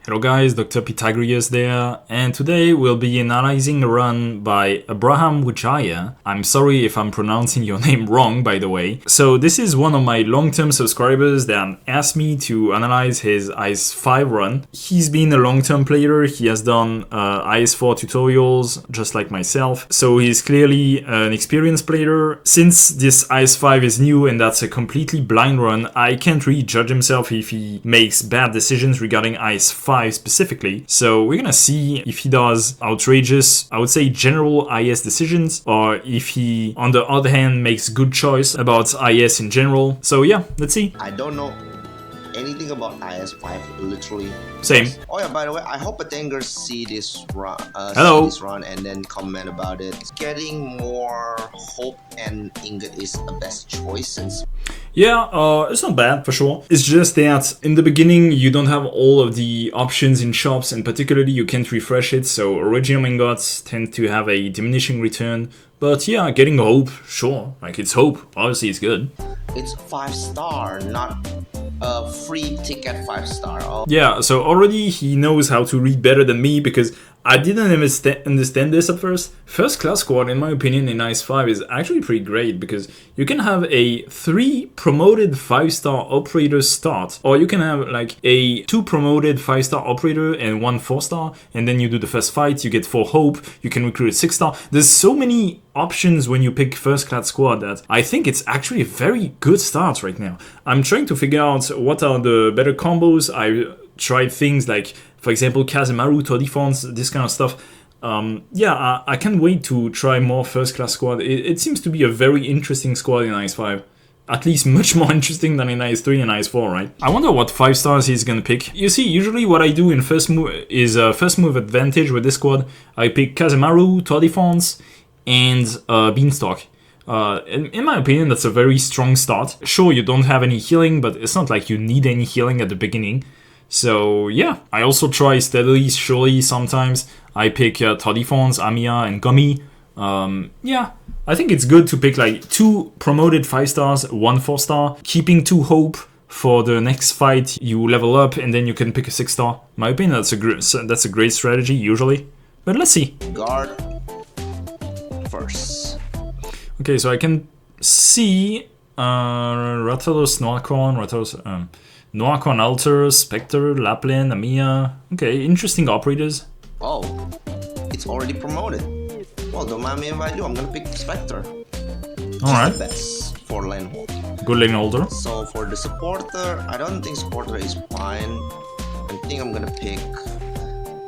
Hello guys, Dr.Pitanger is there, and today we'll be analyzing a run by Wijaya. I'm sorry if I'm pronouncing your name wrong, by the way. So this is one of my long-term subscribers that asked me to analyze his IS5 run. He's been a long-term player, he has done IS4 tutorials, just like myself, so he's clearly an experienced player. Since this IS5 is new and that's a completely blind run, I can't really judge himself if he makes bad decisions regarding IS5 specifically. So we're gonna see if he does outrageous, I would say general IS decisions, or if he, on the other hand, makes good choice about IS in general. So yeah, let's see. I don't know anything about IS5, literally. Same. Oh yeah, by the way, I hope Pitanger see this run, and then comment about it. Getting more hope and ingot is the best choice since. Yeah, it's not bad for sure. It's just that in the beginning you don't have all of the options in shops, and particularly you can't refresh it, so original ingots tend to have a diminishing return. But yeah, getting hope, sure, like it's hope, obviously it's good. It's 5-star, not a free ticket 5-star. Oh. Yeah, so already he knows how to read better than me, because I didn't understand this at first. First class squad, in my opinion, in IS5 is actually pretty great, because you can have a 3 promoted 5-star operator start, or you can have like a 2 promoted 5-star operator and 1 4-star, and then you do the first fight, you get 4 hope, you can recruit a 6-star. There's so many options when you pick first class squad that I think it's actually a very good start right now. I'm trying to figure out what are the better combos. I tried things like, for example, Kazemaru, Todifons, this kind of stuff. Yeah, I can't wait to try more first class squad. It seems to be a very interesting squad in IS5. At least much more interesting than in IS3 and IS4, right? I wonder what 5 stars he's gonna pick. You see, usually what I do in first move is first move advantage with this squad. I pick Kazemaru, Todifons, and Beanstalk. In my opinion, that's a very strong start. Sure, you don't have any healing, but it's not like you need any healing at the beginning. So yeah, I also try steadily, surely sometimes. I pick Todifons, Amiya, and Gummy. Yeah, I think it's good to pick like 2 promoted 5 stars, 1 4-star, keeping 2 hope for the next fight. You level up and then you can pick a 6-star. In my opinion, that's a great strategy usually. But let's see. Guard first. Okay, so I can see Rathalos, Noircorn, Noircorn Alter, Spectre, Lapland, Amiya. Okay, interesting operators. Oh, it's already promoted. Well, don't mind me if I do. I'm gonna pick Spectre. Alright. The best for lane hold. Good lane holder. So for the supporter, I don't think supporter is fine. I think I'm gonna pick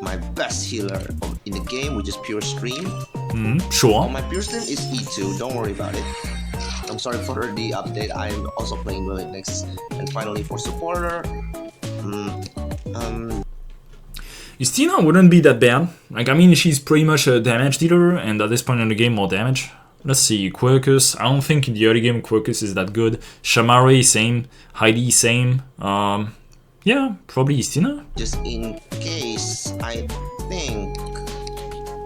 my best healer in the game, which is Pure Stream. Sure. My Pure Stream is E2. Don't worry about it. I'm sorry for the update. I'm also playing with it next. And finally for supporter, Justina wouldn't be that bad. Like, I mean, she's pretty much a damage dealer, and at this point in the game, more damage. Let's see, Quirkus. I don't think in the early game Quirkus is that good. Shamare, same. Heidi, same. Yeah, probably Justina. Just in case, I think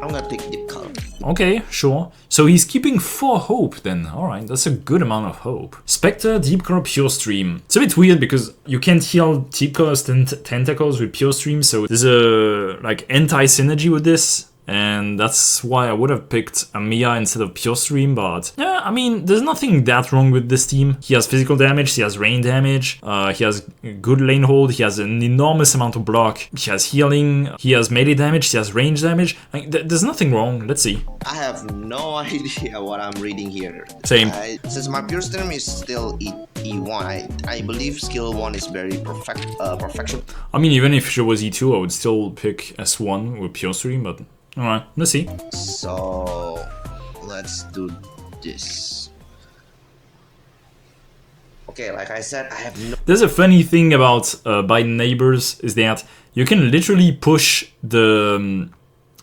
I'm gonna pick Deep Color. Okay, sure. So he's keeping 4 hope then. Alright, that's a good amount of hope. Spectre, Deep Color, Pure Stream. It's a bit weird because you can't heal Deep Color's tentacles with Pure Stream, so there's a like anti-synergy with this. And that's why I would have picked Amiya instead of Pure Stream, but yeah, I mean, there's nothing that wrong with this team. He has physical damage, he has rain damage, he has good lane hold, he has an enormous amount of block, he has healing, he has melee damage, he has range damage. Like, there's nothing wrong, let's see. I have no idea what I'm reading here. Same. Since my Pure Stream is still E1, I believe skill 1 is very perfection. I mean, even if she was E2, I would still pick S1 with Pure Stream, but alright, let's see. So, let's do this. Okay, like I said, I have no... There's a funny thing about Biden neighbors is that you can literally push the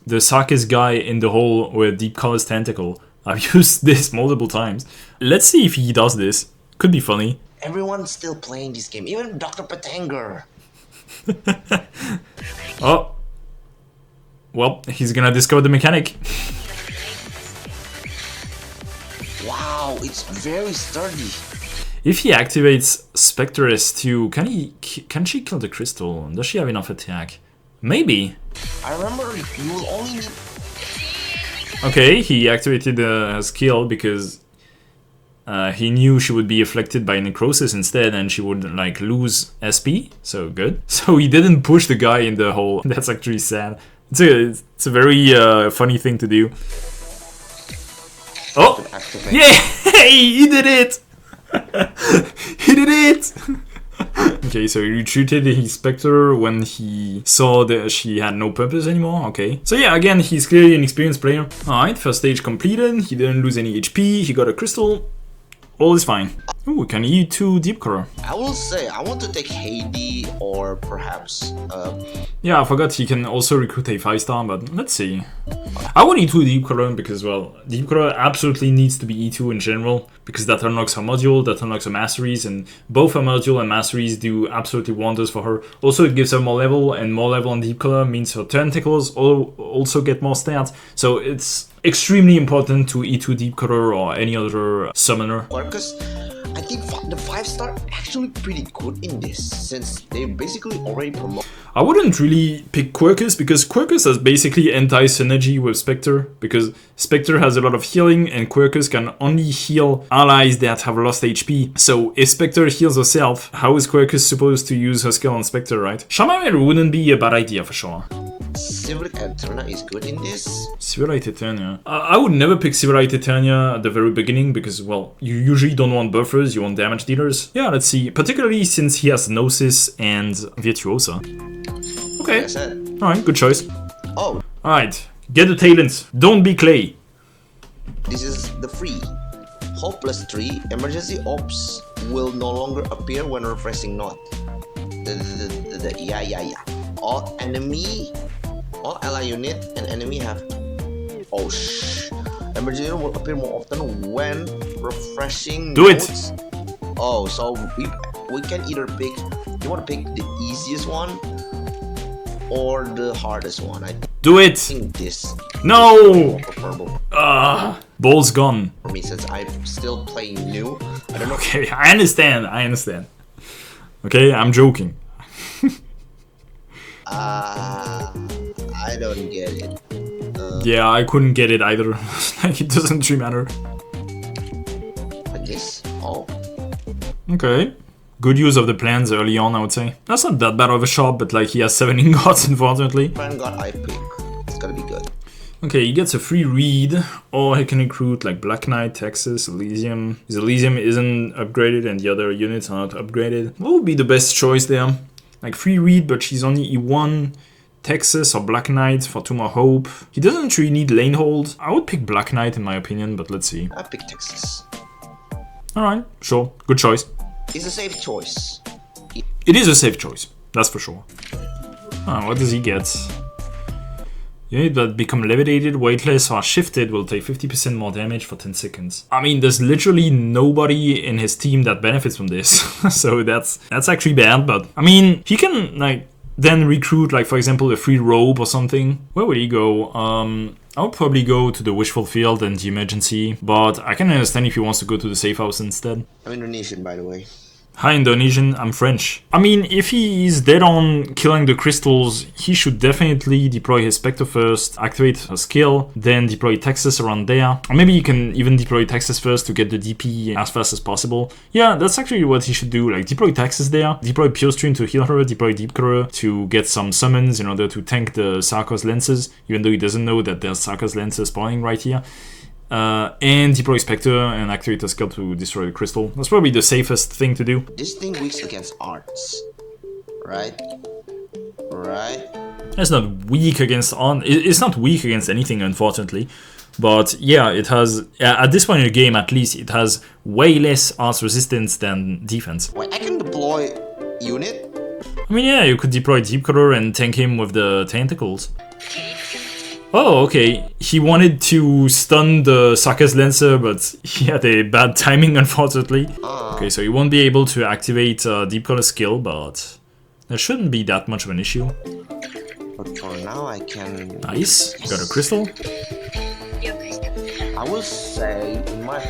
Sarkis guy in the hole with Deep Color's tentacle. I've used this multiple times. Let's see if he does this. Could be funny. Everyone's still playing this game, even Dr.Pitanger. Oh. Well, he's gonna discover the mechanic. Wow, it's very sturdy. If he activates Spectre S2, can she kill the crystal? Does she have enough attack? Maybe. I remember you will only need... Okay, he activated her skill because he knew she would be afflicted by necrosis instead, and she would like lose SP. So good. So he didn't push the guy in the hole. That's actually sad. It's a very funny thing to do. Oh, yeah, he did it. He did it. Okay, so he retreated his Spectre when he saw that she had no purpose anymore. Okay, so yeah, again, he's clearly an experienced player. Alright, first stage completed. He didn't lose any HP. He got a crystal. All is fine. Ooh, can he E2 deep color? I will say, I want to take Heidi or perhaps... Yeah, I forgot he can also recruit a 5-star, but let's see. I would E2 deep color because, well, deep color absolutely needs to be E2 in general because that unlocks her module, that unlocks her masteries, and both her module and masteries do absolutely wonders for her. Also, it gives her more level, and more level on deep color means her tentacles also get more stats, so it's extremely important to E2 deep color or any other summoner. Because I think the 5-star actually pretty good in this, since they basically already promote. I wouldn't really pick Quercus because Quercus has basically anti-synergy with Spectre, because Spectre has a lot of healing and Quercus can only heal allies that have lost HP. So if Spectre heals herself, how is Quercus supposed to use her skill on Spectre, right? Shaman wouldn't be a bad idea for sure. Civilite Eterna is good in this. Civilite Eterna. I would never pick Civilite Eterna at the very beginning because, well, you usually don't want buffers, you want damage dealers. Yeah, let's see. Particularly since he has Gnosis and Virtuosa. Okay. Alright, good choice. Oh. Alright, get the talents. Don't be Clay. This is the free. Hope plus 3. Emergency ops will no longer appear when refreshing not. Yeah. All ally unit and enemy have... Oh shh. Emergency will appear more often when refreshing Do notes. it! Oh, so we can either pick... You want to pick the easiest one or the hardest one? Do it! think this... No! Preferable. Ball's gone. For me, since I'm still playing new, I don't know. Okay, I understand. Okay, I'm joking. I don't get it. Yeah, I couldn't get it either. Like, it doesn't really matter. Like this? Oh. Okay. Good use of the plans early on, I would say. That's not that bad of a shot, but like he has 7 ingots, unfortunately. Vanguard I pick. It's gonna be good. Okay, he gets a free read, or he can recruit like Black Knight, Texas, Elysium. His Elysium isn't upgraded and the other units are not upgraded. What would be the best choice there? Like free read, but she's only E1. Texas or Black Knight for 2 more hope. He doesn't really need lane hold. I would pick Black Knight in my opinion, but let's see. I pick Texas. Alright, sure. Good choice. It's a safe choice. It is a safe choice, that's for sure. What does he get? Unit that become levitated, weightless, or shifted will take 50% more damage for 10 seconds. I mean, there's literally nobody in his team that benefits from this. So that's actually bad, but I mean, he can like then recruit, like for example, a free robe or something. Where would he go? I would probably go to the wishful field and the emergency, but I can understand if he wants to go to the safe house instead. I'm Indonesian, by the way. Hi Indonesian, I'm French. I mean, if he is dead on killing the crystals, he should definitely deploy his Spectre first, activate her skill, then deploy Texas around there. Or maybe you can even deploy Texas first to get the DP as fast as possible. Yeah, that's actually what he should do, like deploy Texas there, deploy Pure Stream to heal her, deploy Deep Color to get some summons in order to tank the Sarkos lenses, even though he doesn't know that there's Sarkos lenses spawning right here. And deploy Spectre and activate a skill to destroy the crystal. That's probably the safest thing to do. This thing weaks against arts, right? It's not weak against it's not weak against anything, unfortunately. But yeah, it has, at this point in the game at least, it has way less arts resistance than defense. Wait, I can deploy unit? I mean, yeah, you could deploy Deep Color and tank him with the tentacles. Oh, okay. He wanted to stun the Sarkos Lancer, but he had a bad timing, unfortunately. Okay, so he won't be able to activate Deep Color skill, but that shouldn't be that much of an issue. But for now, I can... Nice. Got a crystal. I will say, in my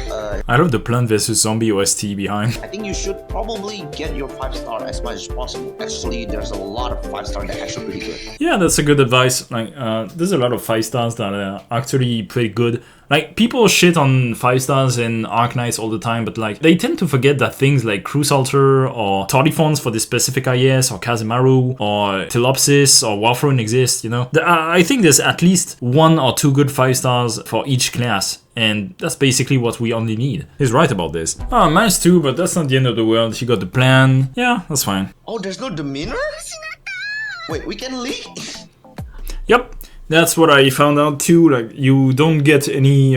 I love the Plant vs Zombie OST behind. I think you should probably get your 5-star as much as possible. Actually, there's a lot of 5-star that are actually pretty good. Yeah, that's a good advice. Like, there's a lot of 5 stars that are actually pretty good. Like, people shit on 5 stars in Arknights all the time, but like, they tend to forget that things like Cruise Alter or Todifons for the specific IS or Kazemaru or Telopsis or Warthrone exist, you know? I think there's at least 1 or 2 good 5 stars for each class. And that's basically what we only need. He's right about this. Oh, -2, but that's not the end of the world. He got the plan. Yeah, that's fine. Oh, there's no demeanor? Wait, we can leak? Yep. That's what I found out too, like, you don't get any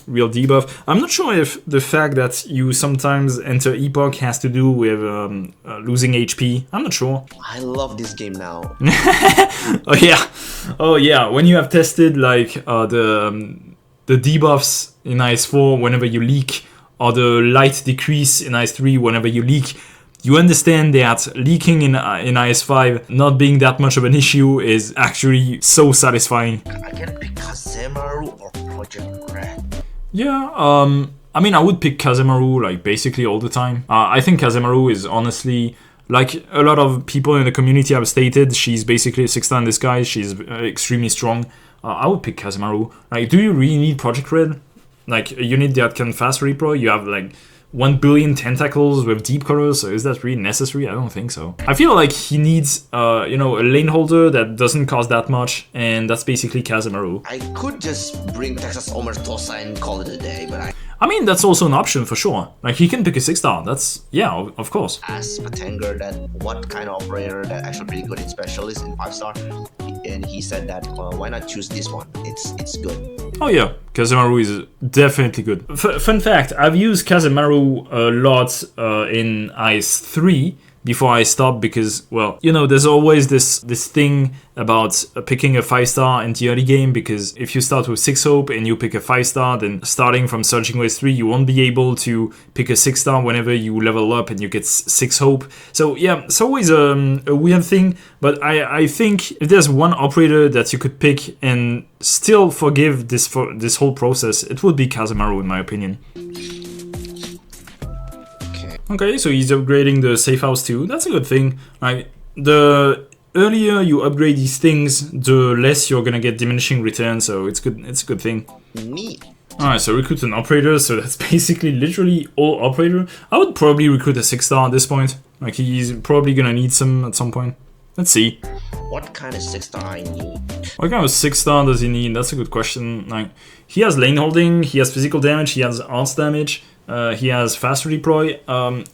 real debuff. I'm not sure if the fact that you sometimes enter Epoch has to do with losing HP. I'm not sure. I love this game now. Oh yeah, when you have tested like the debuffs in IS4 whenever you leak, or the light decrease in IS3 whenever you leak, you understand that leaking in IS5 not being that much of an issue is actually so satisfying. I can pick Kazemaru or Project Red. Yeah, I mean, I would pick Kazemaru like basically all the time. I think Kazemaru is honestly, like a lot of people in the community have stated, she's basically a 6-star in disguise. She's extremely strong. I would pick Kazemaru. Like, do you really need Project Red? Like a unit that can fast repro? You have like 1 billion tentacles with deep colors, so is that really necessary? I don't think so. I feel like he needs, you know, a lane holder that doesn't cost that much, and that's basically Kazemaru. I could just bring Texas Omertosa and call it a day, but I mean, that's also an option for sure. Like, he can pick a 6-star, that's, yeah, of course. Ask Pitanger that what kind of operator that actually pretty good in specialist in 5-star, and he said that why not choose this one? It's good. Oh yeah, Kazemaru is definitely good. Fun fact, I've used Kazemaru a lot in IS3 before I stopped because, well, you know, there's always this thing about picking a 5-star in the early game, because if you start with 6 hope and you pick a 5-star, then starting from Surging Wave 3, you won't be able to pick a 6-star whenever you level up and you get 6 hope. So yeah, it's always a weird thing, but I think if there's one operator that you could pick and still forgive this whole process, it would be Kazemaru in my opinion. Okay, so he's upgrading the safe house too. That's a good thing. Like, the earlier you upgrade these things, the less you're gonna get diminishing return. So it's good. It's a good thing. Neat. Alright, so recruit an operator. So that's basically literally all operator. I would probably recruit a 6-star at this point. Like, he's probably gonna need some at some point. Let's see. What kind of 6-star I need? What kind of 6-star does he need? That's a good question. Like, he has lane holding, he has physical damage, he has arts damage. He has fast redeploy.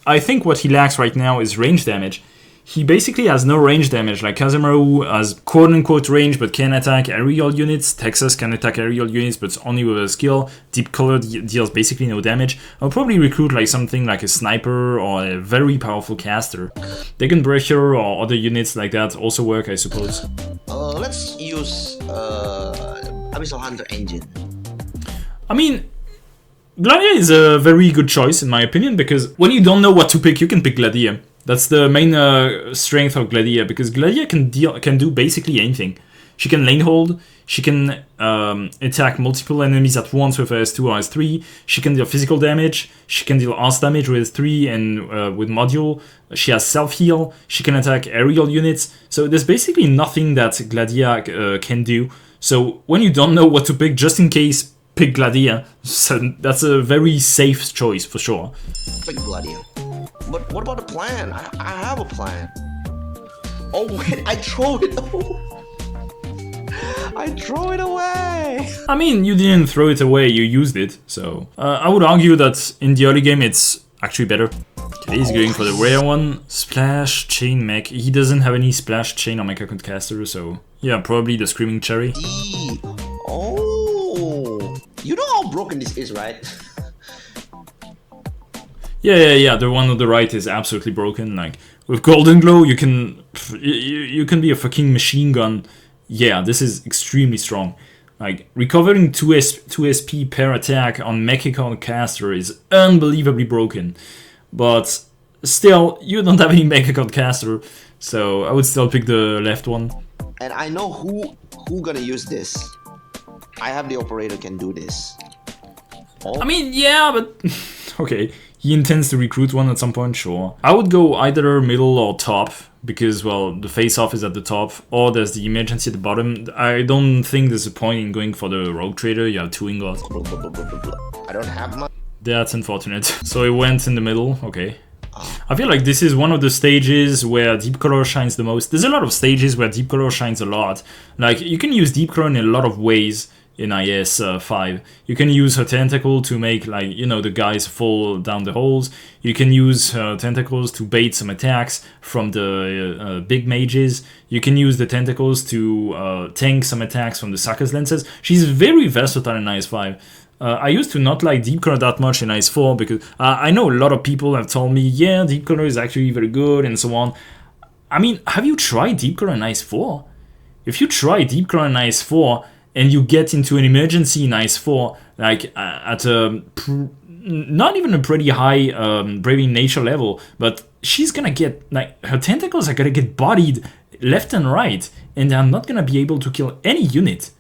I think what he lacks right now is range damage. He basically has no range damage. Like, Kazemaru has quote-unquote range but can attack aerial units. Texas can attack aerial units but only with a skill. Deep color deals basically no damage. I'll probably recruit like something like a sniper or a very powerful caster. Dagon Breacher or other units like that also work, I suppose. Let's use Abyssal Hunter Engine. I mean, Gladia is a very good choice in my opinion, because when you don't know what to pick, you can pick Gladia. That's the main strength of Gladia, because Gladia can do basically anything. She can lane hold, she can attack multiple enemies at once with S2 or S3, she can deal physical damage, she can deal arts damage with S3 and with module, she has self-heal, she can attack aerial units, so there's basically nothing that Gladia can do. So when you don't know what to pick, just in case, pick Gladia. So that's a very safe choice for sure. Pick Gladia. But what about the plan? I have a plan. Oh wait, I throw it. I throw it away. I mean, you didn't throw it away, you used it. So I would argue that in the early game it's actually better. Okay, he's going for the rare one. Splash Chain Mech. He doesn't have any Splash Chain or Mecha Caster, so yeah, probably the Screaming Cherry. Oh. You know how broken this is, right? Yeah, the one on the right is absolutely broken. Like, with Golden Glow, you can be a fucking machine gun. Yeah, this is extremely strong. Like, recovering 2 SP per attack on Mecha Caster is unbelievably broken. But still, you don't have any Mecha Caster, so I would still pick the left one. And I know who gonna use this. I have the operator can do this. Oh. I mean, yeah, but okay. He intends to recruit one at some point, sure. I would go either middle or top, because, well, the face-off is at the top, or there's the emergency at the bottom. I don't think there's a point in going for the rogue trader. You have 2 ingots. I don't have much. That's unfortunate. So it went in the middle, okay. I feel like this is one of the stages where deep color shines the most. There's a lot of stages where deep color shines a lot. Like, you can use deep color in a lot of ways in IS5. You can use her tentacle to make, like, you know, the guys fall down the holes. You can use her tentacles to bait some attacks from the big mages. You can use the tentacles to tank some attacks from the sucker's lenses. She's very versatile in IS5. I used to not like deep color that much in IS4 because I know a lot of people have told me, yeah, deep color is actually very good and so on. I mean, have you tried deep color in IS4? If you try deep color in IS4 and you get into an emergency in IS4, like at a not even a pretty high braving nature level, but she's gonna get, like, her tentacles are gonna get bodied left and right, and they're not gonna be able to kill any unit,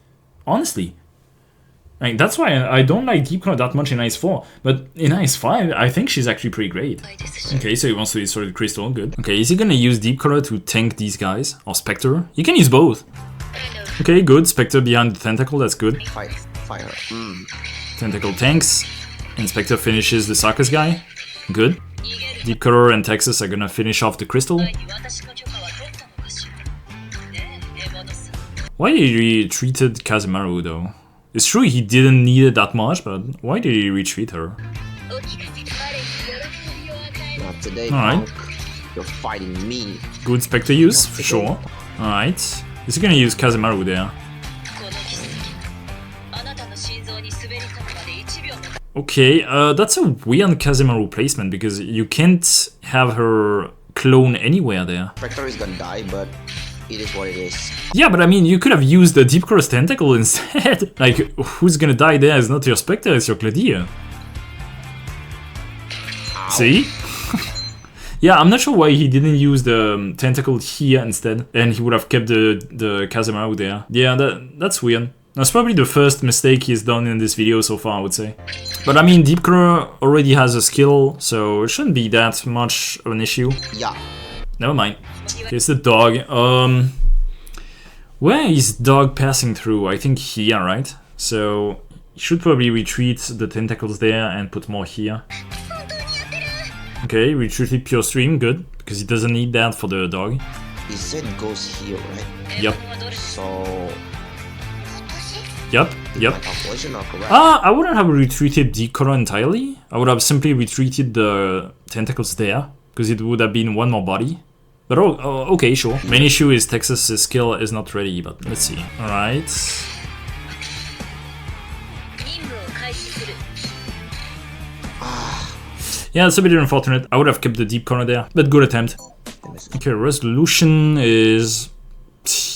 honestly. Like, that's why I don't like deep color that much in IS4, but in IS5, I think she's actually pretty great. Okay, so he wants to destroy the crystal, good. Okay, is he gonna use deep color to tank these guys? Or Spectre? You can use both. Okay, good. Spectre behind the tentacle, that's good. Fire. Tentacle tanks. And Spectre finishes the Sarkis guy. Good. Deep color and Texas are gonna finish off the crystal. Why did he retreated Kazemaru though? It's true he didn't need it that much, but why did he retreat her? Not today, Alright. You're fighting me. Good Spectre use, for sure. Alright. Is he gonna use Kazemaru there? Okay, that's a weird Kazemaru placement because you can't have her clone anywhere there. Spectre is gonna die, but it is what it is. Yeah, but I mean, you could have used the Deep Cross Tentacle instead. Like, who's gonna die there is not your Spectre, it's your Gladia. See? Yeah, I'm not sure why he didn't use the tentacle here instead, and he would have kept the Kazemaru there. Yeah, that's weird. That's probably the first mistake he's done in this video so far, I would say. But I mean, Deep Color already has a skill, so it shouldn't be that much of an issue. Yeah. Never mind. Okay, it's the dog. Where is dog passing through? I think here, right? So, you should probably retreat the tentacles there and put more here. Okay, retreated pure stream, good. Because he doesn't need that for the dog. He said it goes here, right? Yep. So... Yep. My calculation are correct. I wouldn't have retreated Decoder entirely. I would have simply retreated the tentacles there, because it would have been one more body. But okay, sure. Main issue is Texas's skill is not ready, but let's see. Alright. Yeah, it's a bit unfortunate. I would have kept the deep corner there, but good attempt. Okay, resolution is...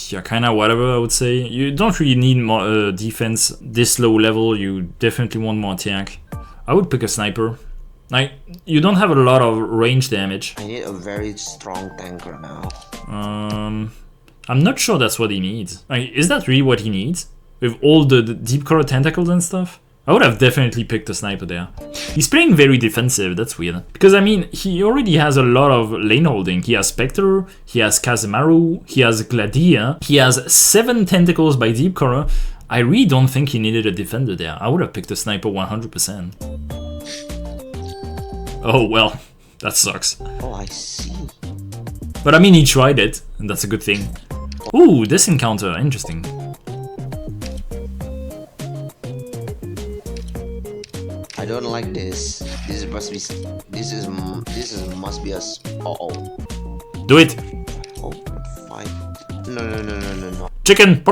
yeah, kinda whatever, I would say. You don't really need more defense this low level, you definitely want more attack. I would pick a sniper. Like, you don't have a lot of range damage. I need a very strong tanker now. I'm not sure that's what he needs. Like, is that really what he needs? With all the deep core tentacles and stuff? I would have definitely picked a sniper there. He's playing very defensive, that's weird. Because, I mean, he already has a lot of lane holding. He has Spectre, he has Kazemaru, he has Gladia, he has 7 tentacles by Deep Core. I really don't think he needed a defender there. I would have picked a sniper 100%. Oh, well, that sucks. Oh, I see. But I mean, he tried it, and that's a good thing. Ooh, this encounter, interesting. I don't like this. This must be a. Uh-oh. Do it. Oh, fight. No. Chicken.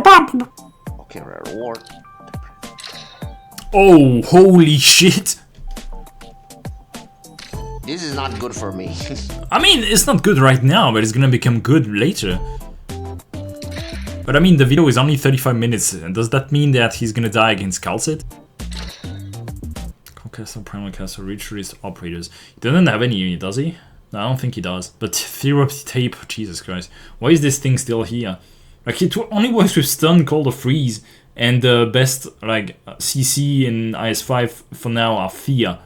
Okay, reward. Oh, holy shit. This is not good for me. I mean, it's not good right now, but it's gonna become good later. But I mean, the video is only 35 minutes. Does that mean that he's gonna die against Calcit? Castle, Primal Castle, Reach Operators. He doesn't have any, does he? No, I don't think he does. But Therapy Tape, Jesus Christ. Why is this thing still here? Like it only works with stun, cold, or freeze, and the best like CC in IS5 for now are fear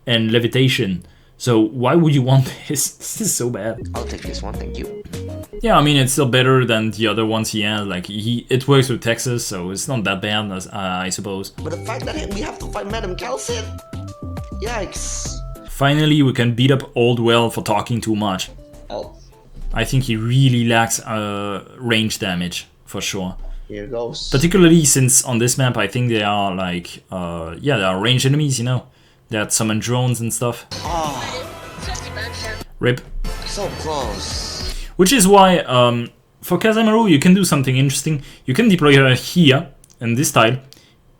and levitation. So why would you want this? This is so bad. I'll take this one, thank you. Yeah, I mean it's still better than the other ones he has. Like it works with Texas, so it's not that bad, as I suppose. But the fact that we have to fight Madam Calcid, yikes. Finally, we can beat up Oldwell for talking too much. Oh. I think he really lacks range damage for sure. Here goes. Particularly since on this map, I think they are like, yeah, they are ranged enemies, you know, that summon drones and stuff. Oh. Rip. So close. Which is why, for Kazemaru, you can do something interesting. You can deploy her here, in this tile,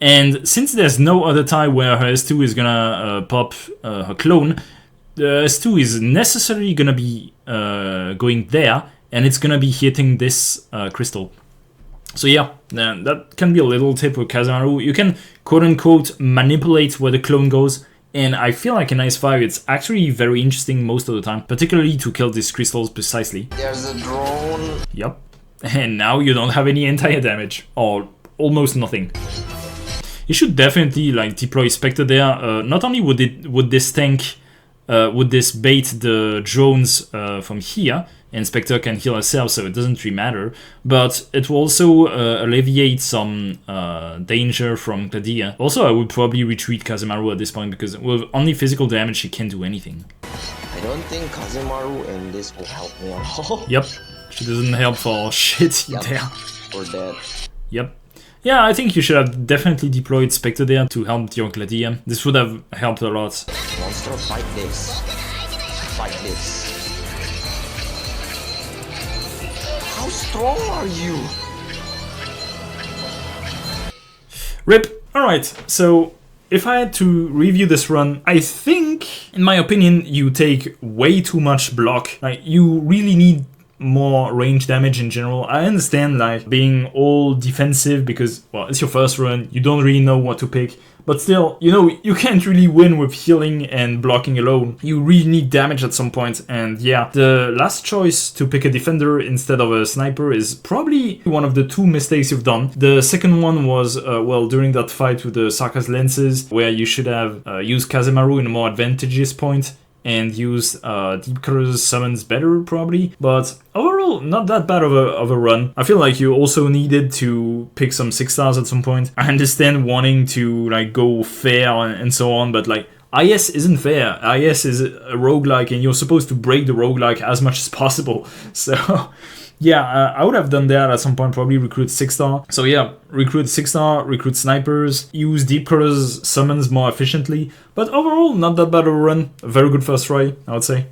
and since there's no other tile where her S2 is gonna pop her clone, the S2 is necessarily gonna be going there, and it's gonna be hitting this crystal. So yeah, that can be a little tip with Kazemaru. You can quote-unquote manipulate where the clone goes, and I feel like in IS5 it's actually very interesting most of the time, particularly to kill these crystals precisely. There's a drone. Yep. And now you don't have any anti-air damage, or almost nothing. You should definitely like deploy Spectre there. Not only would this tank, would this bait the drones from here, and Spectre can heal herself, so it doesn't really matter, but it will also alleviate some danger from Gladia. Also, I would probably retreat Kazemaru at this point, because with only physical damage, she can't do anything. I don't think Kazemaru and this will help me at all. Yep, she doesn't help for shit there. Or dead. Yep. Yeah, I think you should have definitely deployed Spectre there to help your Gladia. This would have helped a lot. Monster, fight this. Fight this. How strong are you? Rip. Alright, so if I had to review this run, I think, in my opinion, you take way too much block. Like, you really need more range damage in general. I understand like being all defensive because, well, it's your first run, you don't really know what to pick, but still, you know, you can't really win with healing and blocking alone. You really need damage at some point, and yeah, the last choice to pick a defender instead of a sniper is probably one of the two mistakes you've done. The second one was, well, during that fight with the Sarkaz lenses, where you should have used Kazemaru in a more advantageous point and use Deep Color's summons better, probably. But overall, not that bad of a run. I feel like you also needed to pick some 6 stars at some point. I understand wanting to like go fair and so on, but like IS isn't fair. IS is a roguelike, and you're supposed to break the roguelike as much as possible. So yeah, I would have done that at some point, probably recruit 6 star. So yeah, recruit 6 star, recruit snipers, use Deep Color's summons more efficiently. But overall, not that bad of a run. A very good first try, I would say.